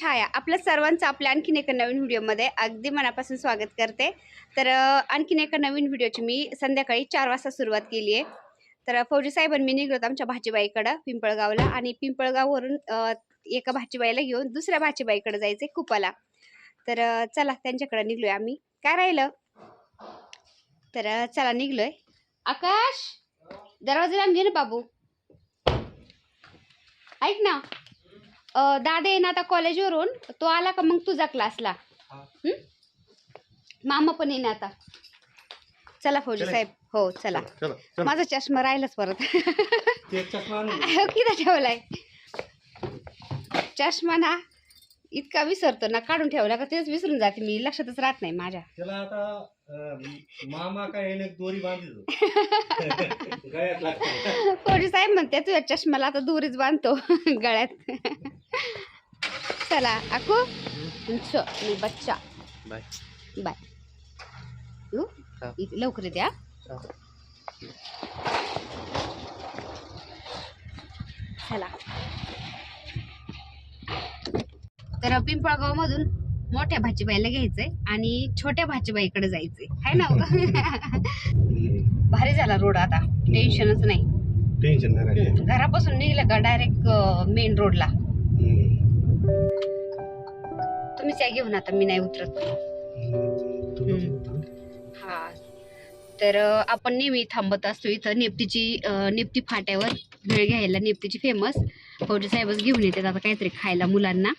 छाया आपल्या सर्वांचं आपल्या आणखीन एका नवीन व्हिडिओमध्ये अगदी मनापासून स्वागत करते। तर आणखीन एका नवीन व्हिडिओची मी संध्याकाळी 4 वाजता सुरुवात केली आहे। तर फौजी साहेबांनी निघलोत आमच्या भाचीबाईकडं पिंपळगावला आणि पिंपळगाववरून एका भाचीबाईला घेऊन दुसऱ्या भाचीबाईकडे जायचे कुपाला। तर चला त्यांच्याकडे निघलोय आम्ही। काय राहिलं तर चला निघलोय। आकाश दरवाजा लावून घे ना बाबू। ऐक ना दादा येईन आता कॉलेजवरून, तो आला का मग तुझा क्लासला। मामा पण येईन आता। चला फौजी साहेब। हो चला, माझा चष्मा राहिलाच परत किती ठेवलाय चष्मा ना, इतका विसरतो ना, काढून ठेवला का तेच विसरून जाते मी, लक्षातच राहत नाही माझ्या। त्याला आता मामा काय येणे दोरी बांधतो फौजी साहेब म्हणते तुझ्या चष्म्याला आता दोरीच बांधतो गळ्यात। चला आकू मी बच्चा बाय बाय लवकर द्या। चला तर पिंपळगाव मधून मोठ्या भाचीबाईला घ्यायचंय आणि छोट्या भाचीबाईकडे जायचंय, है ना। भारी झाला रोड आता, टेन्शनच नाही। टेन्शन नाही, घरापासून निघलं का डायरेक्ट मेन रोडला। तुम्हीच या घेऊन, आता मी नाही उतरत। हा तर आपण नेहमी थांबत असतो इथं नेप्ती फाट्यावर भेळ घ्यायला, नेप्तीची फेमस। फौजी साहेबच घेऊन येतात आता काहीतरी खायला मुलांना।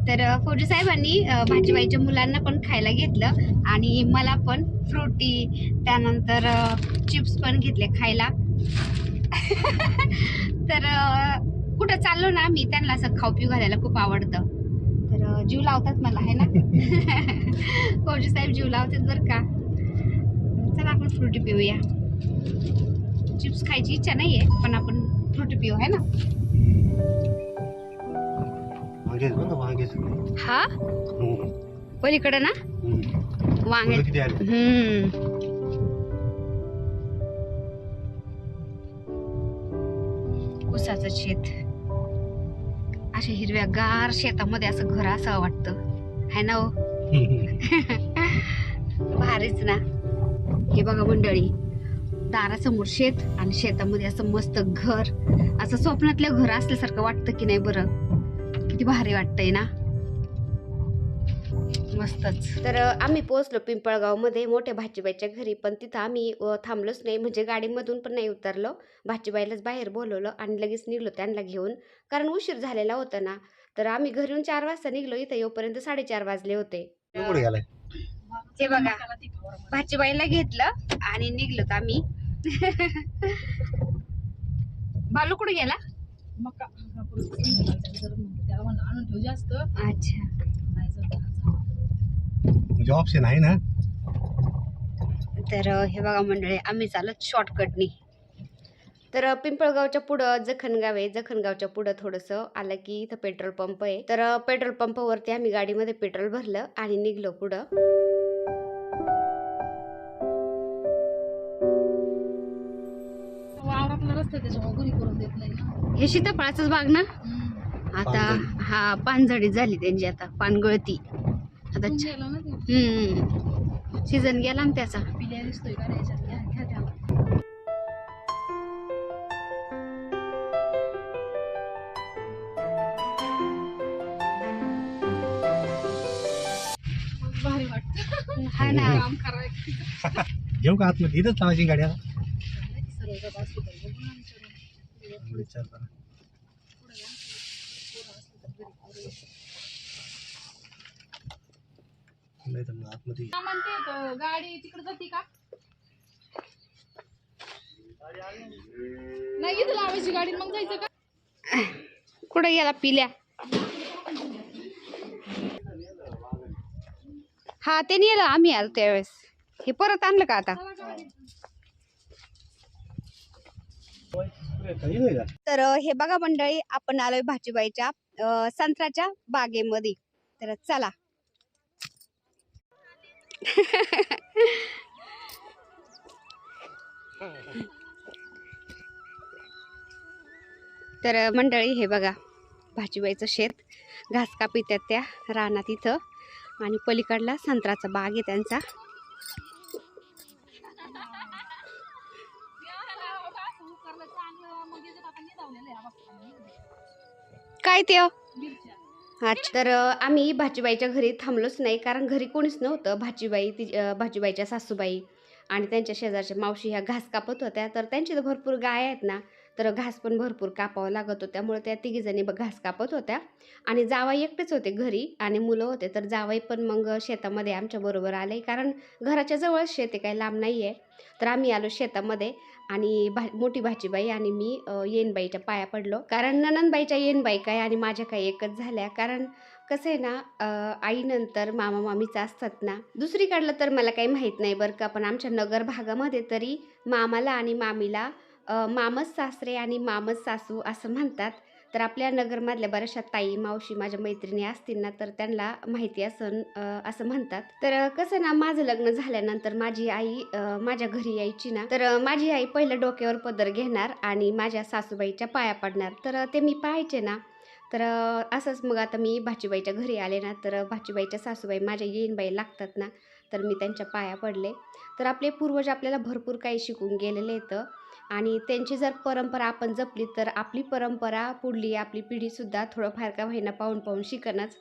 तर फौजी साहेबांनी भाजीबाईच्या मुलांना पण खायला घेतलं आणि मला पण फ्रुटी, त्यानंतर चिप्स पण घेतले खायला। तर कुठं चाललो ना मी, त्यांना असं खाऊ पिऊ घालायला खूप आवडतं, तर जीव लावतात मला, है ना। फौजी साहेब जीव लावतात बरं का। चला आपण फ्रुटी पिऊया। चिप्स खायची इच्छा नाहीये पण आपण फ्रुटी पिऊ, है ना। हा पलीकडे ना वांगे। ऊसाचं शेत, अशा हिरव्यागार शेतामध्ये असं घर असं वाटतं, है ना हो। भारीच ना। हे बघा मंडळी, दारासमोर शेत आणि शेतामध्ये असं मस्त घर, असं स्वप्नातलं घर असल्यासारखं वाटतं की नाही बरं, किती भारी वाटतंय ना, मस्तच। तर आम्ही पोहोचलो पिंपळगाव मध्ये मोठ्या भाचीबाईच्या घरी, पण तिथं आम्ही थांबलोच नाही, म्हणजे गाडीमधून पण नाही उतरलो। भाचीबाईलाच बाहेर बोलवलं आणि लगेच निघलो त्यांना घेऊन, कारण उशीर झालेला होता ना। तर आम्ही घरून 4 वाजता निघलो, इथं येऊपर्यंत 4:30 वाजले होते। ते बघा भाचीबाईला घेतलं आणि निघलो आम्ही। बालू कुठे गेला? अच्छा, म्हणजे ऑप्शन आहे ना। तर हे बघा मंडळी, आम्ही चालत शॉर्टकटनी। तर पिंपळगावच्या पुढं जखणगाव आहे, जखणगावच्या पुढं थोडंसं आलं की इथं पेट्रोल पंप आहे। तर पेट्रोल पंपावरती आम्ही गाडीमध्ये पेट्रोल भरलं आणि निघलो पुढं। हे सीताफळाचंच बाग ना आता। हा पानझडी झाली त्यांची आता, पानगळती आता। सीझन गेला ना त्याचा। भारी वाटतं, हा ना। घेऊ का आतमध्ये? इथंच लावायची गाड्या। गाडी तिकडे जाते का नाही, इथं लावायची गाडी मग जायचं का? कुठे गेला पिल्या? हा ते नेलं आम्ही आलो त्यावेळेस, हे परत आणलं का आता? तर हे बघा मंडळी, आपण आलोय भाचीबाईच्या संत्र्याच्या बागेमध्ये। तर चला। तर मंडळी हे बघा भाजीबाईचं शेत, घास कापी त्या रानात इथं, आणि पलीकडला संत्राचा बाग आहे त्यांचा. काय ते अच्छा. तर आम्ही भाजीबाईच्या घरी थांबलोच नाही, कारण घरी कोणीच नव्हतं. भाजीबाईच्या सासूबाई आणि त्यांच्या शेजारच्या मावशी ह्या घास कापत होत्या. तर त्यांची तर भरपूर गाय आहेत ना, तर घास पण भरपूर कापावं लागत होतं. त्यामुळे त्या तिघीजणी घास कापत होत्या आणि जावई एकटेच होते घरी आणि मुलं होते. तर जावई पण मग शेतामध्ये आमच्याबरोबर आले, कारण घराच्या जवळच शेत आहे, काही लांब नाही आहे. तर आम्ही आलो शेतामध्ये आणि मोठी भाजीबाई आणि मी येनबाईच्या पाया पडलो, कारण ननंदबाईच्या येनबाई काय आणि माझ्या काय एकच झाल्या. कारण कसं आहे ना, आईनंतर मामा मामीच असतात ना. दुसरीकडलं तर मला काही माहीत नाही बरं का, पण आमच्या नगर भागामध्ये तरी मामाला आणि मामीला मामस सासरे आणि मामस सासू असं म्हणतात. तर आपल्या नगरमधल्या बऱ्याचशा ताई मावशी माझ्या मैत्रिणी असतील ना, तर त्यांना माहिती असं म्हणतात. तर कसं ना, माझं लग्न झाल्यानंतर माझी आई माझ्या घरी यायची ना, तर माझी आई पहिलं डोक्यावर पदर घेणार आणि माझ्या सासूबाईच्या पाया पडणार. तर ते मी पाहायचे ना. तर असंच मग आता मी भाजीबाईच्या घरी आले ना, तर भाजीबाईच्या सासूबाई माझ्या येईनबाई लागतात ना, तर मी त्यांच्या पाया पडले. तर आपले पूर्वज आपल्याला भरपूर काही शिकून गेलेले आहेत आणि त्यांची जर परंपरा आपण जपली तर आपली परंपरा पुढली आपली पिढीसुद्धा थोडंफार का होईना पाहून पाहून शिकणच.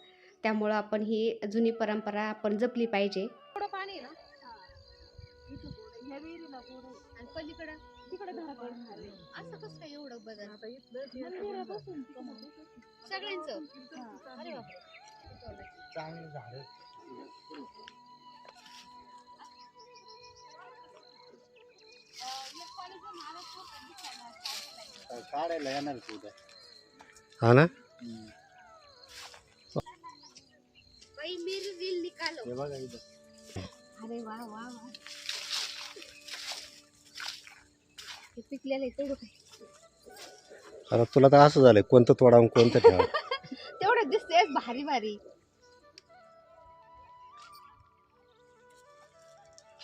त्यामुळं आपण ही जुनी परंपरा आपण जपली पाहिजे. थोडं पाणी ना इथं थोडं, ह्या विहिरीला थोडं, आणि पलीकडं तिकडे घराकडून आले. असं कसं काय एवढं बदल आता इथलं मंदिरापासून सगळ्यांचं? अरे बापरे. चांगलं झाड काढायला येणार तुझ्या. हा ना. बाई मेरी रील निकालो. हे बघा इथं. अरे वा वा वा, हे पिकलेलं आहे तेवढं काय. आता तुला तर असं झालंय, कोणतं तोडा आणि कोणतं ठेवा. तेवढं दिसतंय भारी भारी.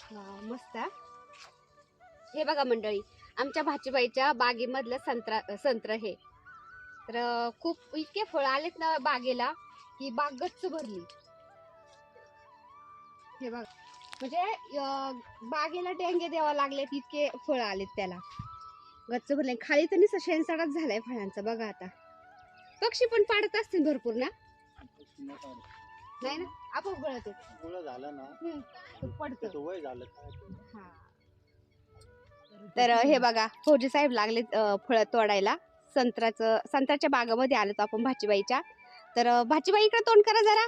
हा मस्त. हे बघा मंडळी, आमच्या भाजीबाईच्या बागेमधलं संत्र हे. तर खूप इतके फळ आलेत ना बागेला, ही बाग गच्च भरली. हे बघा, म्हणजे बागेला डेंगे द्यावा लागलेत, इतके फळ आलेत त्याला, गच्च भरले. खाली तर नुसतं शेणसाडाच झालाय फळांचा. बघा आता पक्षी पण पाडत असतील भरपूर ना. नाही ना, आपोआप गळत गोळा झालं ना, पडतं. वय झालं. हा. तर हे बघा फौजी साहेब लागलेत फळं तोडायला. संत्र्याच्या बागामध्ये आलो आपण भाजीबाईच्या. तर भाजीबाई इकडे तोंड करा जरा.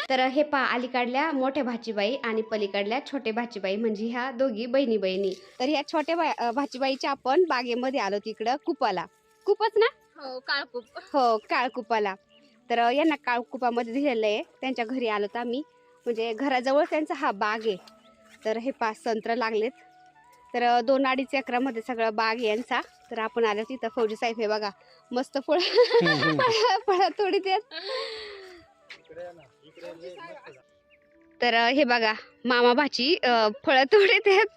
तर हे अलीकडल्या मोठ्या भाजीबाई आणि पलीकडल्या छोटे भाजीबाई, म्हणजे ह्या दोघी बहिणी बहिणी. तर ह्या छोट्या भाजीबाईच्या आपण बागेमध्ये आलो, तिकडं कुपाला. कुपच ना? हो, काळकूप. हो, काळकुपाला. तर यांना काळकुपामध्ये दिलेलं आहे, त्यांच्या घरी आलो तर आम्ही, म्हणजे घराजवळ त्यांचा हा बाग आहे. तर हे 5 संत्र लागलेत. तर 2-2.5 एकरामध्ये सगळं बाग यांचा. तर आपण आलो तिथं. फौजी साहेब हे बघा मस्त फळ तोडीत आहेत. तर हे बघा मामा भाची फळं तोडीत आहेत.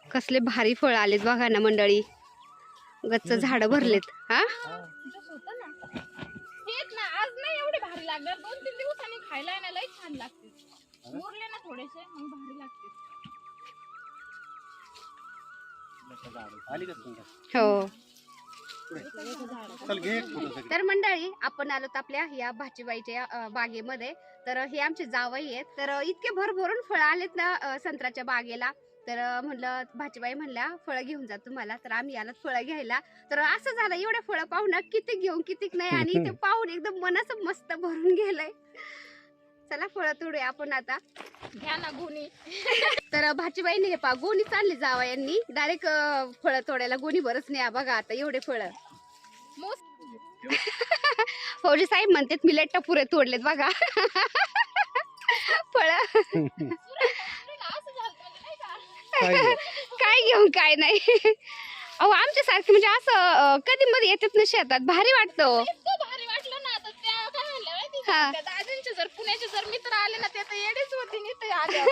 कसले भारी फळ आलेत बघा ना मंडळी, गच्च झाड भरलेत. हा हेच ना, आज नाही एवढे भारी लागणार, 2-3 दिवसांनी खायला ना लई छान लागते. मुरले ना थोडेसे, मग भारी लागते. आली का हो. चल घे फोटो. तर मंडळी आपण आलो आपल्या या भाजीबाईच्या बागेमध्ये. तर हे आमचे जावई आहेत. तर इतके भरभरून फळ आलेत ना संत्र्याच्या बागेला. तर म्हणलं भाजीबाई म्हणल्या फळं घेऊन जा तुम्हाला. तर आम्ही आलो फळं घ्यायला. तर असं झालं, एवढे फळं पाहून किती घेऊन कितीक नाही, आणि ते पाहून एकदम मनाचं मस्त भरून गेलंय. चला फळं तोडूया आपण आता. घ्या ना गोणी. तर भाजीबाईने हे गोणी चालली जावा यांनी डायरेक्ट फळं तोडायला. गोणी भरच नाही. बघा आता एवढे फळं. फौजी साहेब म्हणतात मी लेट्टा पुरे तोडलेत बघा फळं. काय घेऊन काय नाही. अहो आमच्या सारखे म्हणजे असं कधी मध्ये येतात ना शेतात, भारी वाटतं. इतकं भारी वाटलं ना, आता त्या हा. त्या दादांचे जर पुण्याचे जर मित्र आले ना ते तर येडेच होते इथे आले.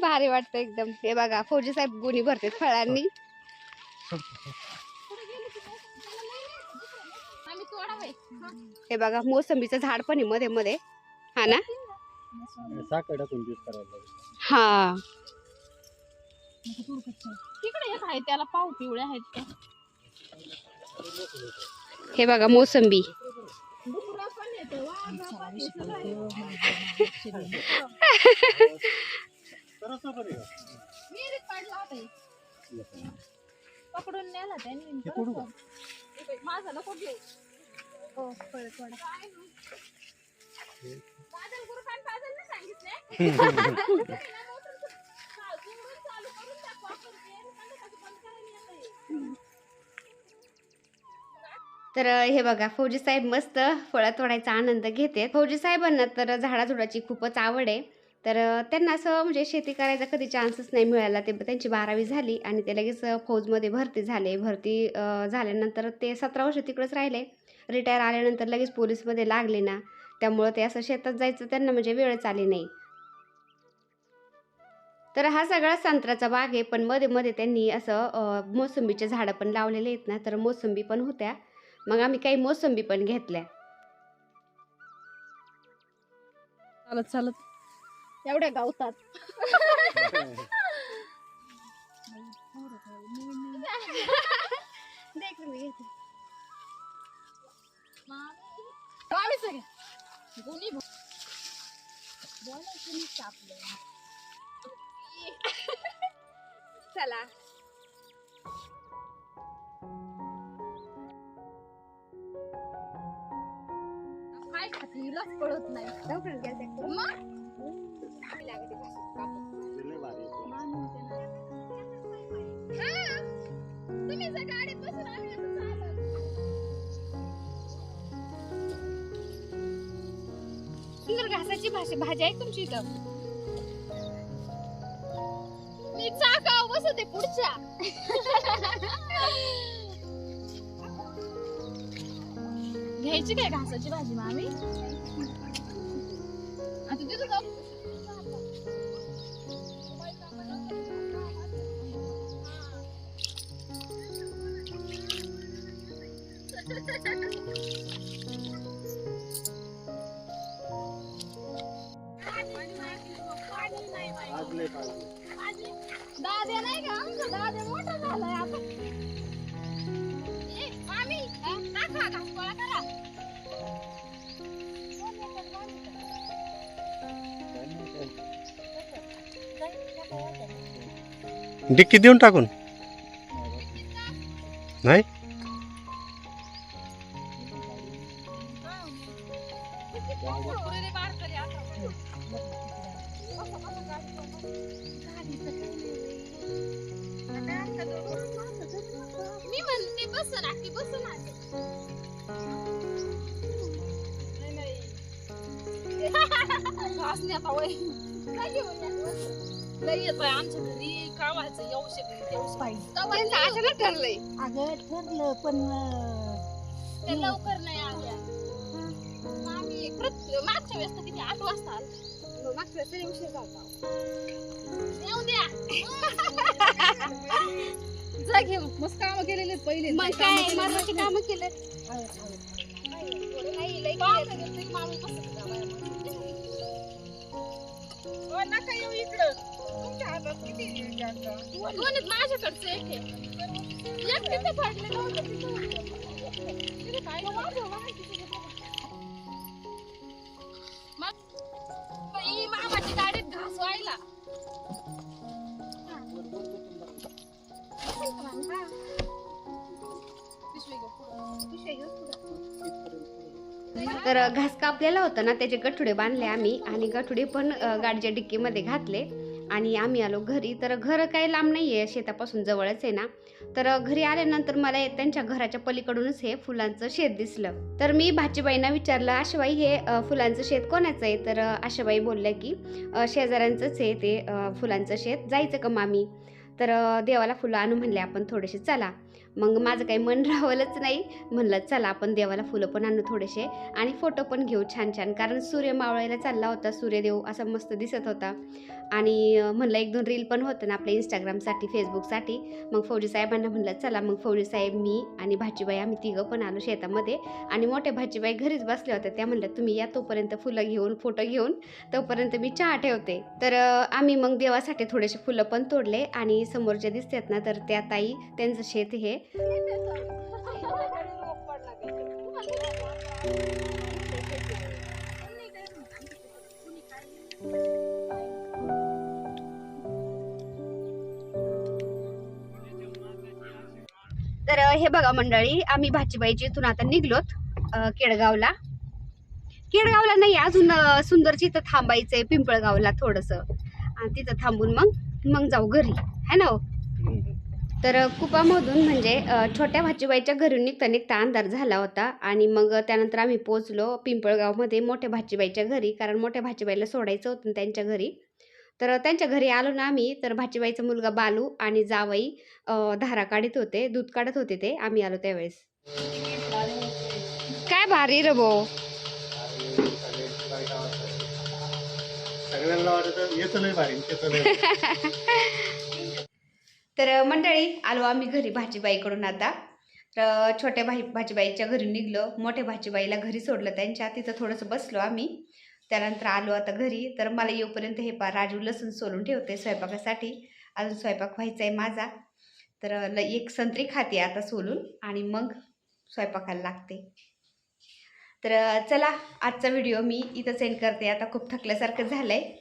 भारी वाटतं एकदम. हे बघा फौजी साहेब गुणी भरतात फळांनी. आम्ही तोडावे. हे बघा मोसंबीचं झाड पण आहे मध्ये मध्ये. हा ना. साखर टाकून ज्यूस करायला लागेल. हा तिकडे एक आहे त्याला पाव पिवळे आहेत ते. हे बघा मोसंबी. डुकरं पण येतं, वाघ पण येतं, सगळं येतं. तरसं पण आहे का? विहिरीत पडला होता हे. पकडून नेला त्यांनी. हे कुठं का? माझा नको घेऊ. हो, थोडं. बादल गुरुखान बादलने सांगितले. चालू करून टाकू आपण ते. कसं बंद करायला येतंय. तर हे बघा फौजी साहेब मस्त फळं तोडायचा आनंद घेते. फौजी साहेबांना तर झाडाझुडाची खूपच आवड आहे. तर त्यांना असं म्हणजे शेती करायचा कधी चान्सच नाही मिळाला. ते त्यांची 12वी झाली आणि ते लगेच फौजमध्ये भरती झाले. भरती झाल्यानंतर ते 17 वर्ष तिकडेच राहिले. रिटायर आल्यानंतर लगेच पोलीसमध्ये लागले ना, त्यामुळं ते असं शेतात जायचं त्यांना म्हणजे वेळच आली नाही. तर हा सगळा संत्र्याचा बाग आहे, पण मध्ये मध्ये त्यांनी असं मोसंबीचे झाडं पण लावलेले आहेत ना, तर मोसंबी पण होत्या. मग आम्ही काही मोसंबी पण घेतल्या. चालत चालत एवढ्या गावतात. आम्ही सगळे गुणी चला काय खातीलाच पडत नाही. मग ते लय भारी आहे. हा. तुम्ही जर गाडीत बसून आम्ही असं चालत. सुंदर घासाची भाजी आहे तुमची इथं. मी चाकाव बसते पुढच्या. घ्यायची काय घासाची भाजी मामी? आता तिथं जाऊ. आज लय पाहिजे. दाद्या नाही का आमचा दाद्या मोठा झालाय आता. ए मामी टाका घास गोळा करा. डिक्की देऊन टाकून नाही. मी म्हणते बस ना ती बस ना. घास नाही आता वय. काय घेऊन लई येतोय आमच्या घरी कामाचं येऊशे त्यांचं अचानक ठरलंय. अगं ठरलं पण ते लवकर नाही आल्या. आम्ही मागच्या वेळेस तर किती 8 वाजता आलो. मागच्या वेळेस तरी उशीर झाला. येऊ द्या. जा घेऊ मस्त काम केलेले पहिले. मग काय मरणाची कामं केलं. नका येऊ इकडं. तुमच्या हातात किती दोनच माझ्याकडचं एक आहे. एक तिथे पडलेलं होतं तिथे काय मग ही मामाची गाडीत घास व्हायला. तर घास कापलेला होता ना, त्याचे गठुडे बांधले आम्ही आणि गठुडे पण गाडीच्या डिक्कीमध्ये घातले आणि आम्ही आलो घरी. तर घर काही लांब नाही आहे, शेतापासून जवळच आहे ना. तर घरी आल्यानंतर मला त्यांच्या घराच्या पलीकडूनच हे फुलांचं शेत दिसलं. तर मी भाचीबाईंना विचारलं, आशाबाई हे फुलांचं शेत कोणाचं आहे? तर आशाबाई बोलल्या की शेजाऱ्यांचंच आहे ते फुलांचं शेत. जायचं का मामी? तर देवाला फुलं आणू म्हणले आपण थोडेसे, चला. मग माझं काही मन राहवलंच नाही. म्हणलं चला आपण देवाला फुलं पण आणू थोडेसे आणि फोटो पण घेऊ छान छान, कारण सूर्य मावळायला चालला होता, सूर्यदेव असा मस्त दिसत होता. आणि म्हणलं 1-2 रील पण होतं ना आपल्या इंस्टाग्रामसाठी, फेसबुकसाठी. मग फौजी साहेबांना म्हणलं चला, मग फौजी साहेब, मी आणि भाचीबाई आम्ही तिघं पण आलो शेतामध्ये. आणि मोठ्या भाचीबाई घरीच बसल्या होत्या. त्या म्हणल्या तुम्ही या तोपर्यंत फुलं घेऊन, फोटो घेऊन, तोपर्यंत मी चहा ठेवते. तर आम्ही मग देवासाठी थोडेसे फुलं पण तोडले. आणि समोर जे दिसतात ना, तर त्या ताई, त्यांचं शेत हे. तर हे बघा मंडळी, आम्ही भाचीबाईची इथून आता निघलोत केडगावला. केडगावला नाही, अजून सुंदरची इथं थांबायचंय, पिंपळगावला थोडंसं. आणि तिथं थांबून मग जाऊ घरी, है ना हो. तर कुपामधून म्हणजे छोट्या भाचीबाईच्या घरून निघता अंधार झाला होता. आणि मग त्यानंतर आम्ही पोचलो पिंपळगावमध्ये मोठ्या भाचीबाईच्या घरी, कारण मोठ्या भाचीबाईला सोडायचं होतं त्यांच्या घरी. तर त्यांच्या घरी आलो ना आम्ही, तर भाचीबाईचा मुलगा बालू आणि जावई धारा काढत होते, दूध काढत होते ते. आम्ही आलो त्यावेळेस. काय भारी रे भाऊ. सगळ्यांना वाटत येतं नाही भारी, येतं नाही. तर मंडळी आलो आम्ही घरी भाचीबाईकडून आता. तर छोट्या भाचीबाईच्या घरी निघलो, मोठ्या भाचीबाईला घरी सोडलं त्यांच्या, तिथं थोडंसं बसलो आम्ही. त्यानंतर आलो आता घरी. तर मला येऊपर्यंत हे राजू लसूण सोलून ठेवते स्वयंपाकासाठी. अजून स्वयंपाक व्हायचा आहे माझा. तर एक संत्री खाते आता सोलून आणि मग स्वयंपाकाला लागते. तर चला, आजचा व्हिडिओ मी इथं सेंड करते. आता खूप थकल्यासारखं झालं आहे.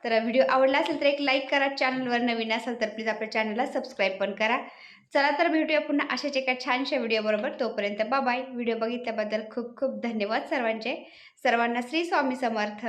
तर व्हिडिओ आवडला असेल तर एक लाईक करा. चॅनलवर नवीन असाल तर प्लीज आपल्या चॅनलला सबस्क्राईब पण करा. चला तर भेटूया पुन्हा अशाच एका छानशा व्हिडिओबरोबर. तोपर्यंत बाय बाय. व्हिडिओ बघितल्याबद्दल खूप खूप धन्यवाद सर्वांचे. सर्वांना श्री स्वामी समर्थ.